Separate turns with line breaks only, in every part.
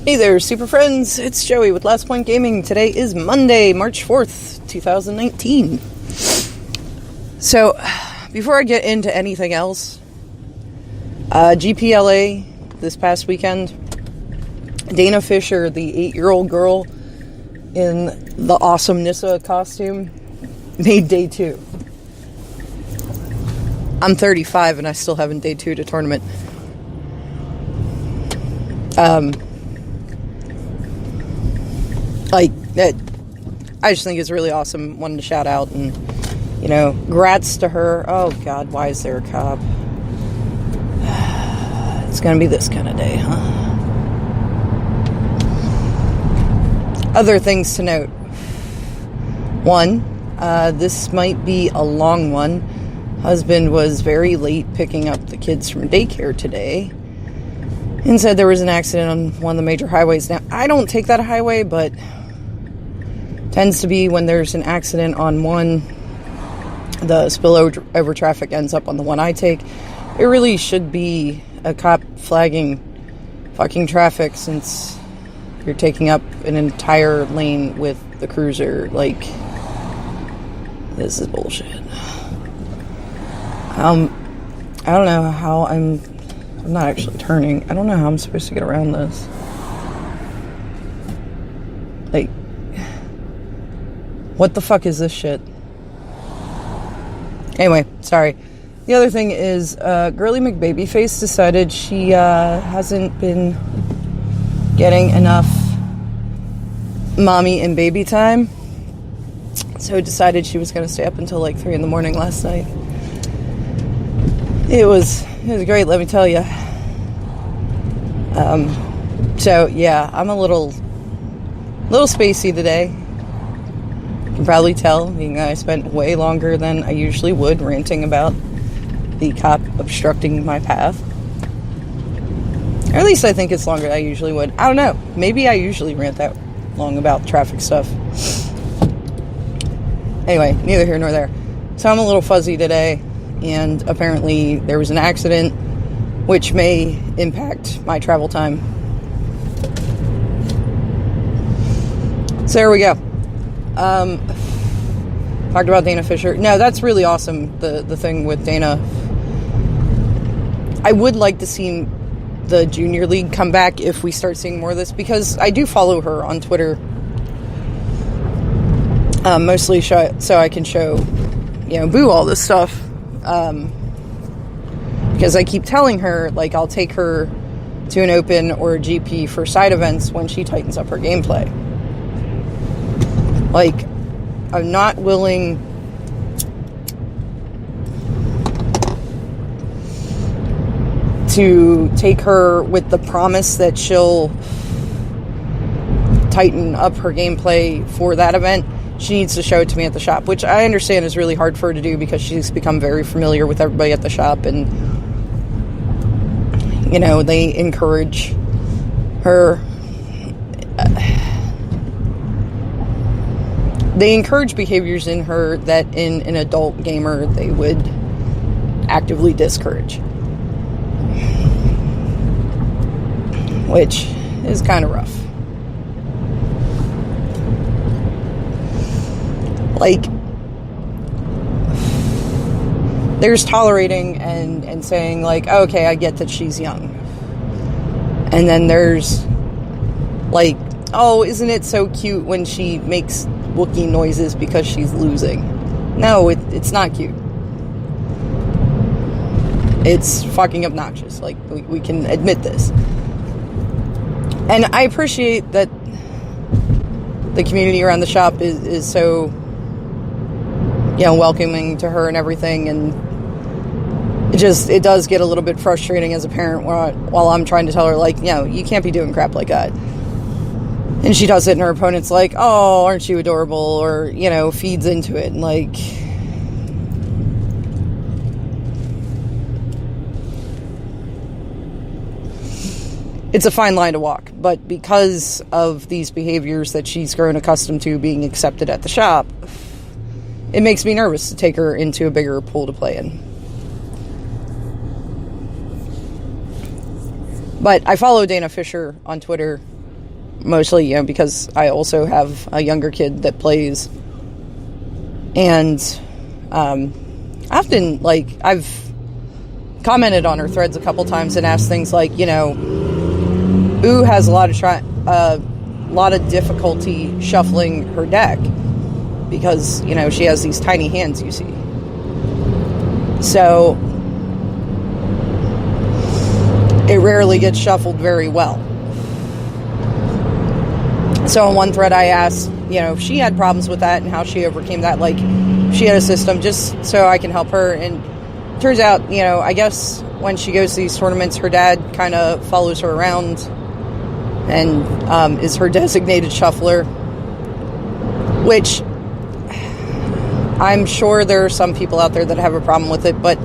Hey there, super friends. It's Joey with Last Point Gaming. Today is Monday, March 4th, 2019. So, before I get into anything else, GPLA this past weekend, Dana Fisher, the 8-year-old girl in the awesome Nissa costume, made day 2. I'm 35 and I still haven't day 2 to tournament. I just think it's really awesome. Wanted to shout out and, grats to her. Oh God, why is there a cop? It's gonna be this kind of day, huh? Other things to note. One, this might be a long one. Husband was very late picking up the kids from daycare today and said there was an accident on one of the major highways. Now, I don't take that highway, but tends to be when there's an accident on one, the spillover traffic ends up on the one I take. It really should be a cop flagging fucking traffic, since you're taking up an entire lane with the cruiser. Like, this is bullshit. I don't know how I'm not actually turning. I don't know how I'm supposed to get around this. Like, what the fuck is this shit? Anyway, sorry. The other thing is, Girly McBabyface decided she hasn't been getting enough mommy and baby time, so decided she was going to stay up until like 3 in the morning last night. It was great, let me tell you. So yeah, I'm a little spacey today. You can probably tell, being I spent way longer than I usually would ranting about the cop obstructing my path. Or at least I think it's longer than I usually would. I don't know. Maybe I usually rant that long about traffic stuff. Anyway, neither here nor there. So I'm a little fuzzy today, and apparently there was an accident which may impact my travel time. So there we go. Talked about Dana Fisher. No, that's really awesome, the thing with Dana. I would like to see the Junior League come back if we start seeing more of this, because I do follow her on Twitter. Mostly so I can show, Boo all this stuff. Because I keep telling her, like, I'll take her to an open or a GP for side events when she tightens up her gameplay. Like, I'm not willing to take her with the promise that she'll tighten up her gameplay for that event. She needs to show it to me at the shop, which I understand is really hard for her to do because she's become very familiar with everybody at the shop, and they encourage her. They encourage behaviors in her that in an adult gamer they would actively discourage, which is kind of rough. Like, there's tolerating and saying, like, oh, okay, I get that she's young. And then there's, like, oh, isn't it so cute when she makes Wookiee noises because she's losing? No, it's not cute. It's fucking obnoxious. Like, we can admit this. And I appreciate that the community around the shop is so, welcoming to her and everything, and it does get a little bit frustrating as a parent while I'm trying to tell her, like, you can't be doing crap like that. And she does it, and her opponent's like, oh, aren't you adorable? Or, feeds into it. And, like, it's a fine line to walk. But because of these behaviors that she's grown accustomed to being accepted at the shop, it makes me nervous to take her into a bigger pool to play in. But I follow Dana Fisher on Twitter, mostly, because I also have a younger kid that plays. And often, I've commented on her threads a couple times and asked things like, Ooh has a lot of difficulty shuffling her deck because, she has these tiny hands, you see. So it rarely gets shuffled very well. So in one thread I asked, if she had problems with that and how she overcame that, she had a system just so I can help her. And it turns out, I guess when she goes to these tournaments, her dad kind of follows her around and is her designated shuffler, which I'm sure there are some people out there that have a problem with it, but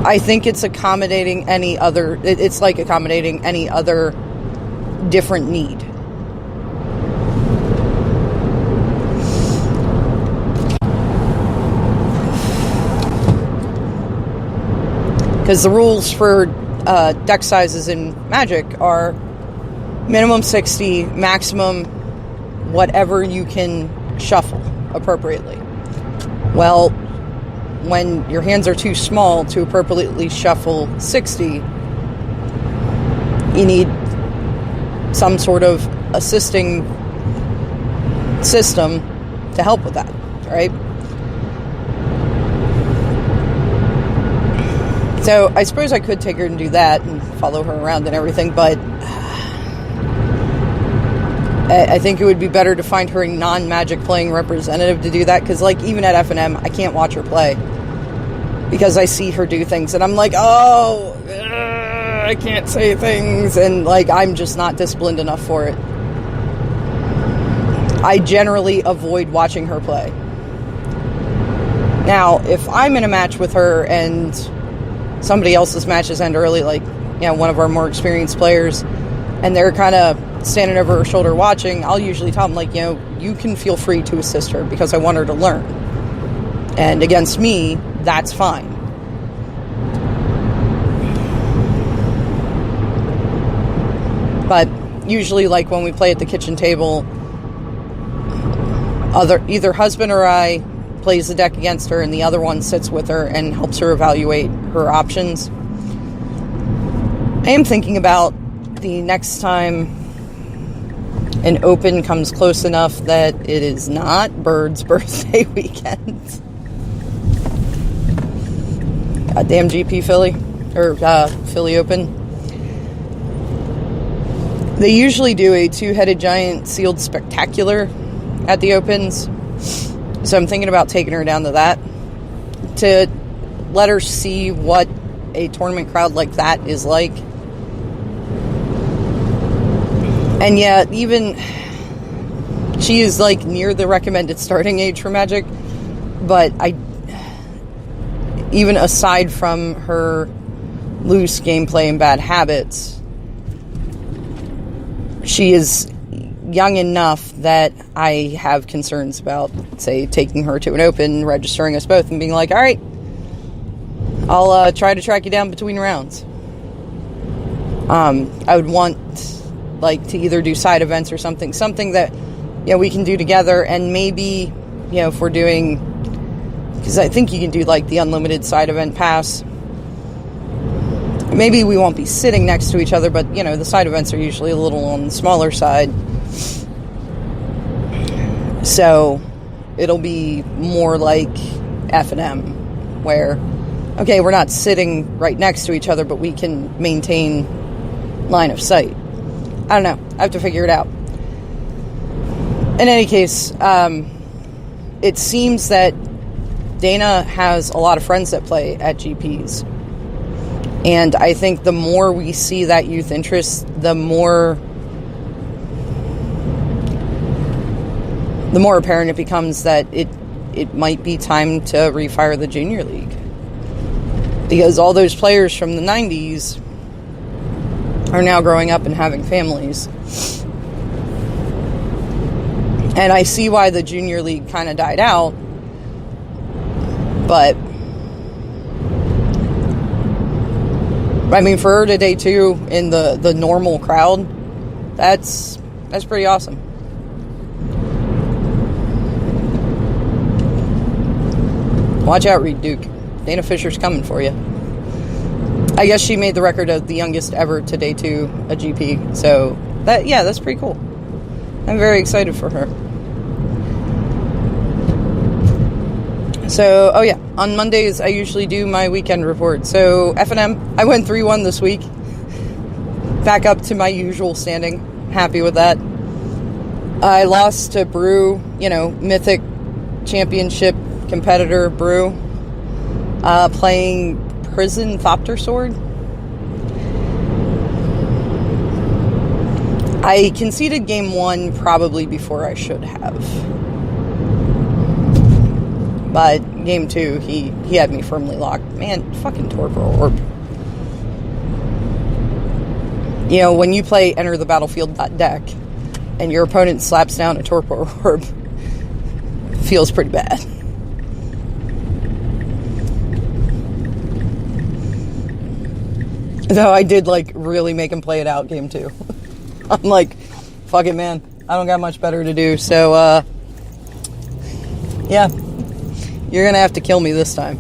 I think it's accommodating any other, it's like accommodating any other different need. Because the rules for deck sizes in Magic are minimum 60, maximum whatever you can shuffle appropriately. Well, when your hands are too small to appropriately shuffle 60, you need some sort of assisting system to help with that, right? So I suppose I could take her and do that and follow her around and everything, but I think it would be better to find her a non-Magic playing representative to do that, because even at F&M, I can't watch her play because I see her do things and I'm like, I can't say things, and I'm just not disciplined enough for it. I generally avoid watching her play. Now, if I'm in a match with her and somebody else's matches end early, one of our more experienced players, and they're kind of standing over her shoulder watching, I'll usually tell them, you can feel free to assist her because I want her to learn. And against me, that's fine. But usually, when we play at the kitchen table, either husband or I plays the deck against her, and the other one sits with her and helps her evaluate her options. I am thinking about the next time an open comes close enough that it is not Bird's birthday weekend. Goddamn GP Philly, or Philly Open. They usually do a two-headed giant sealed spectacular at the Opens. So I'm thinking about taking her down to that to let her see what a tournament crowd like that is like. And yet, even she is near the recommended starting age for Magic, but even aside from her loose gameplay and bad habits, she is young enough that I have concerns about, say, taking her to an open, registering us both, and being like, all right, I'll try to track you down between rounds. I would want, to either do side events or something that, we can do together, and maybe, if we're doing, because I think you can do, the unlimited side event pass. Maybe we won't be sitting next to each other, but, the side events are usually a little on the smaller side. So it'll be more like F&M, where, okay, we're not sitting right next to each other, but we can maintain line of sight. I don't know. I have to figure it out. In any case, it seems that Dana has a lot of friends that play at GPs. And I think the more we see that youth interest, the more apparent it becomes that it might be time to refire the junior league. Because all those players from the 90s are now growing up and having families. And I see why the junior league kind of died out. But for her to debut in the normal crowd, that's pretty awesome. Watch out, Reed Duke. Dana Fisher's coming for you. I guess she made the record of the youngest ever to debut a GP. So, that's pretty cool. I'm very excited for her. So, on Mondays I usually do my weekend report. So, F&M, I went 3-1 this week. Back up to my usual standing. Happy with that. I lost to Brew, Mythic Championship competitor Brew, playing Prison Thopter Sword. I conceded game 1 probably before I should have. But game 2, he had me firmly locked. Man, fucking Torpor Orb. When you play Enter the Battlefield deck and your opponent slaps down a Torpor Orb, it feels pretty bad. Though I did, really make him play it out game 2. I'm like, fuck it, man. I don't got much better to do. So, you're going to have to kill me this time.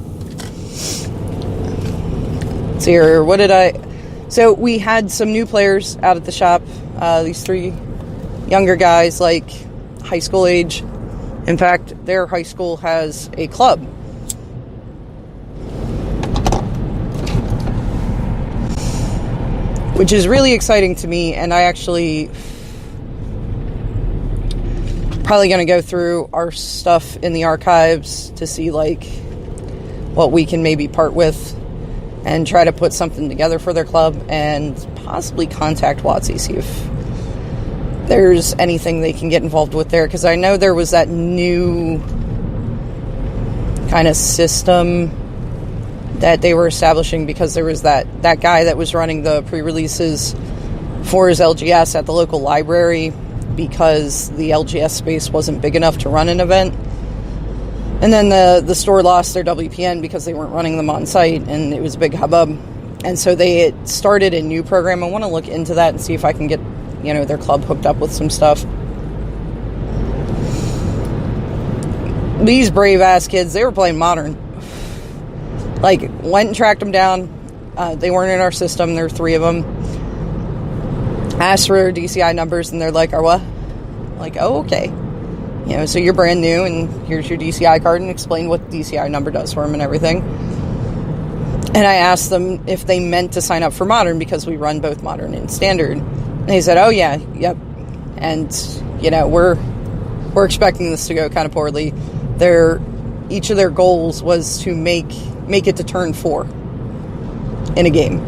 Let's see here. What did I... So, we had some new players out at the shop. These 3 younger guys, high school age. In fact, their high school has a club. Which is really exciting to me, and I actually probably going to go through our stuff in the archives to see what we can maybe part with and try to put something together for their club and possibly contact WotC, see if there's anything they can get involved with there, because I know there was that new kind of system that they were establishing, because there was that guy that was running the pre-releases for his LGS at the local library, because the LGS space wasn't big enough to run an event. And then the store lost their WPN because they weren't running them on site, and it was a big hubbub. And so they had started a new program. I want to look into that and see if I can get, their club hooked up with some stuff. These brave-ass kids, they were playing Modern. Went and tracked them down. They weren't in our system. There were 3 of them. Asked for DCI numbers, and they're like, "Are what?" Oh, okay. So you're brand new, and here's your DCI card, and explain what the DCI number does for them and everything. And I asked them if they meant to sign up for Modern, because we run both Modern and Standard. And they said, "Oh, yeah, yep." And, we're expecting this to go kind of poorly. Each of their goals was to make it to turn 4 in a game.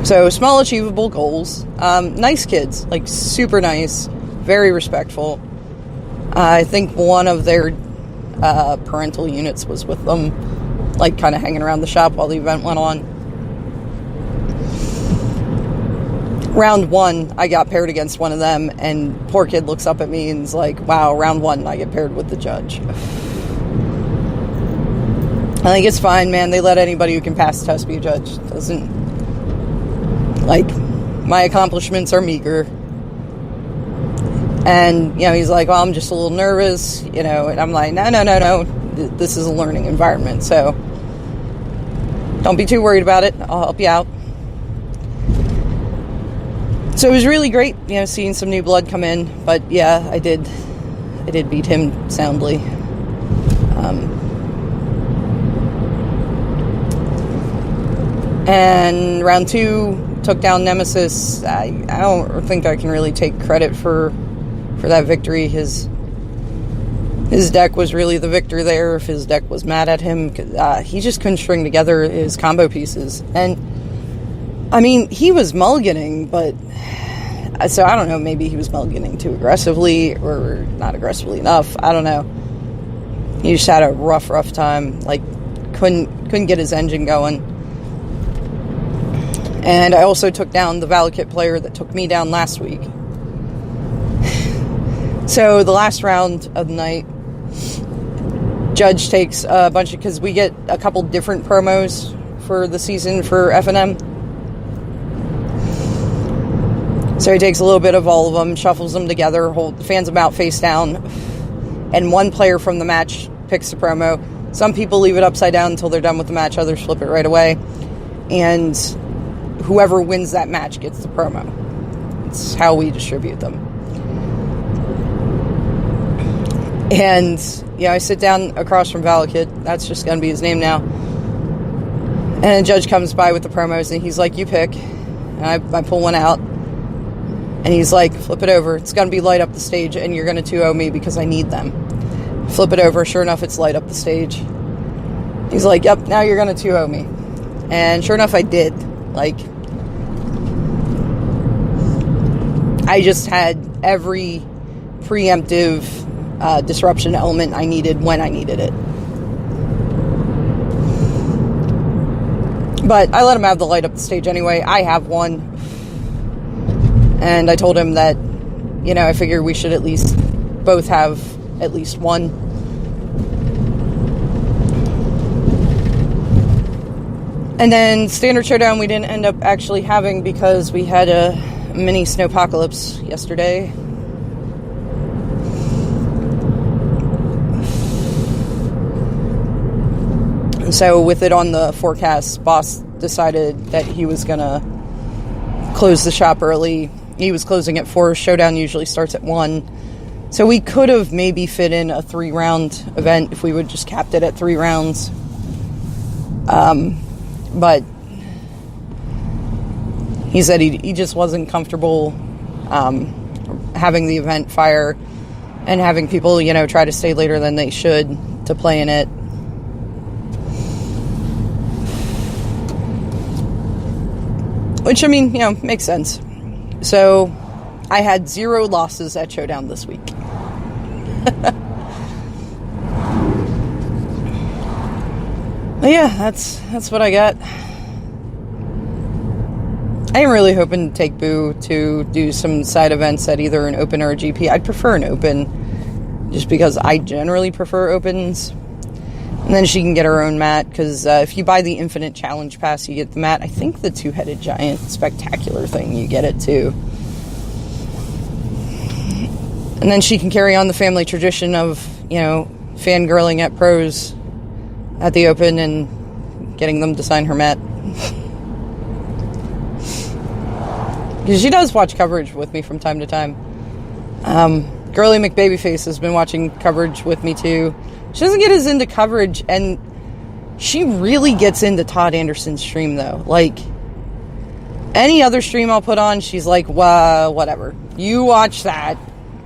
So, small achievable goals. Nice kids, super nice, very respectful. I think one of their parental units was with them, kind of hanging around the shop while the event went on. Round 1, I got paired against one of them, and poor kid looks up at me and is like, "Wow, round 1, I get paired with the judge." I think it's fine, man. They let anybody who can pass the test be a judge. My accomplishments are meager. And, he's like, "Well, I'm just a little nervous," and I'm like, no. This is a learning environment, so don't be too worried about it. I'll help you out. So it was really great, seeing some new blood come in. But yeah, I did beat him soundly. And round 2 took down Nemesis. I don't think I can really take credit for that victory. His deck was really the victor there. If his deck was mad at him, he just couldn't string together his combo pieces. And he was mulliganing, but so I don't know, maybe he was mulliganing too aggressively or not aggressively enough. I don't know. He just had a rough time. Couldn't get his engine going. And I also took down the Valakut player that took me down last week. So the last round of the night, Judge takes a bunch of, because we get a couple different promos for the season for F&M. So he takes a little bit of all of them, shuffles them together, fans them out face down, and one player from the match picks the promo. Some people leave it upside down until they're done with the match, others flip it right away, and whoever wins that match gets the promo. It's how we distribute them. And, I sit down across from Valakid, that's just going to be his name now, and a judge comes by with the promos, and he's like, you pick, and I pull one out. And he's like, flip it over. It's going to be light up the stage, and you're going to 2-0 me because I need them. Flip it over. Sure enough, it's light up the stage. He's like, yep, now you're going to 2-0 me. And sure enough, I did. I just had every preemptive disruption element I needed when I needed it. But I let him have the light up the stage anyway. I have one. And I told him that, I figure we should at least both have at least one. And then Standard Showdown we didn't end up actually having because we had a mini snowpocalypse yesterday. And so with it on the forecast, boss decided that he was going to close the shop early. He was closing at 4. Showdown usually starts at 1. So we could have maybe fit in a 3-round event if we would just capped it at 3 rounds. But he said he just wasn't comfortable having the event fire and having people, try to stay later than they should to play in it. Which, makes sense. So, I had 0 losses at Showdown this week. But yeah, that's what I got. I am really hoping to take Boo to do some side events at either an Open or a GP. I'd prefer an Open, just because I generally prefer Opens. And then she can get her own mat, because if you buy the Infinite Challenge Pass, you get the mat. I think the 2-headed giant spectacular thing, you get it too. And then she can carry on the family tradition of, fangirling at pros at the Open and getting them to sign her mat. Because she does watch coverage with me from time to time. Girly McBabyface has been watching coverage with me too. She doesn't get as into coverage, and she really gets into Todd Anderson's stream, though. Any other stream I'll put on, she's like, whatever. You watch that.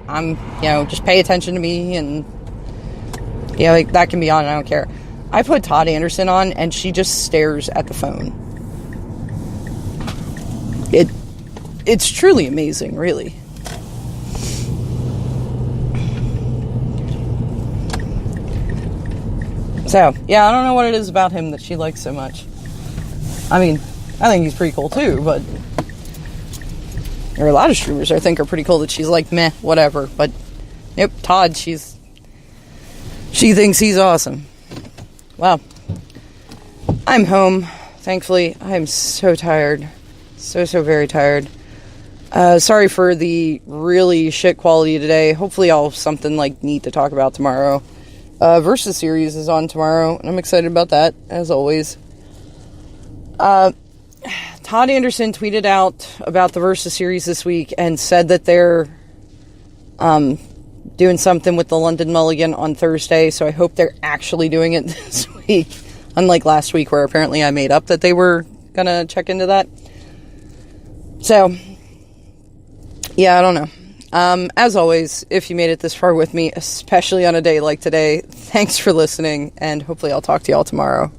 I'm, just pay attention to me, and, that can be on, I don't care. I put Todd Anderson on, and she just stares at the phone. It's truly amazing, really. So, yeah, I don't know what it is about him that she likes so much. I think he's pretty cool too, but there are a lot of streamers I think are pretty cool that she's like, meh, whatever. But, nope, Todd, she thinks he's awesome. Wow. I'm home, thankfully. I'm so tired. So very tired. Sorry for the really shit quality today. Hopefully I'll have something, neat to talk about tomorrow. Versus series is on tomorrow, and I'm excited about that, as always. Todd Anderson tweeted out about the Versus series this week and said that they're doing something with the London Mulligan on Thursday, so I hope they're actually doing it this week, unlike last week where apparently I made up that they were gonna check into that. So, yeah, I don't know. As always, if you made it this far with me, especially on a day like today, thanks for listening, and hopefully I'll talk to y'all tomorrow.